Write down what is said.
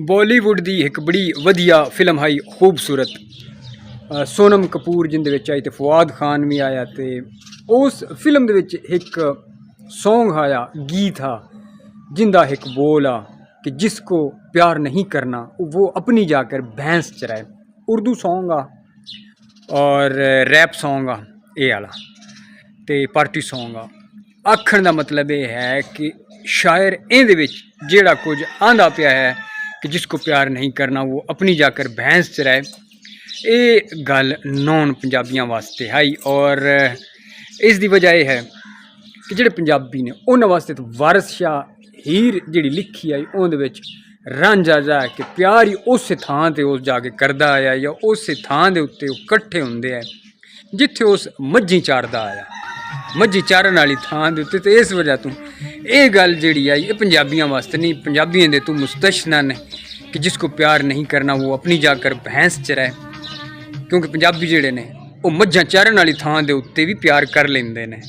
बॉलीवुड दी एक बड़ी वधिया फिल्म आई खूबसूरत। सोनम कपूर जिंदे विच आई ते फवाद खान भी आया ते उस फिल्म दे विच एक सॉन्ग आया, गीत आ जिंदा एक बोल आ कि जिसको प्यार नहीं करना वो अपनी जाकर भैंस चराए। उर्दू सॉन्ग आ और रैप सॉन्ग आ ये आला ते पार्टी सॉन्ग आ। आखण दा मतलब ये है कि शायर इहदे विच जेड़ा कुछ आंदा पिया है कि जिसको प्यार नहीं करना वो अपनी जाकर भैंस चराए, ये गल नॉन पंजाबियां वास्ते आई। और इस दी वजह यह है कि जेड़े पंजाबी ने उन्होंने वास्ते तो वारिस शाह हीर जिहड़ी लिखी आई उहदे विच रांझा जा कि प्यार ही उस थां ते उस जाके करदा आया या उस थां दे उत्ते ओह कट्ठे हुंदे आ जिथे उस मज्झी चारदा आया, मज्झी चारन वाली थां दे उत्ते। ते इस वजह तो ये गल जिहड़ी आई ये पंजाबियां वास्ते नहीं, पंजाबियों दे तो मुस्तशना ने कि जिसको प्यार नहीं करना वो अपनी जाकर भैंस चराए, क्योंकि पंजाबी जिहड़े ने वो मज्झां चारन वाली थां दे उत्ते भी प्यार कर लेंदे ने।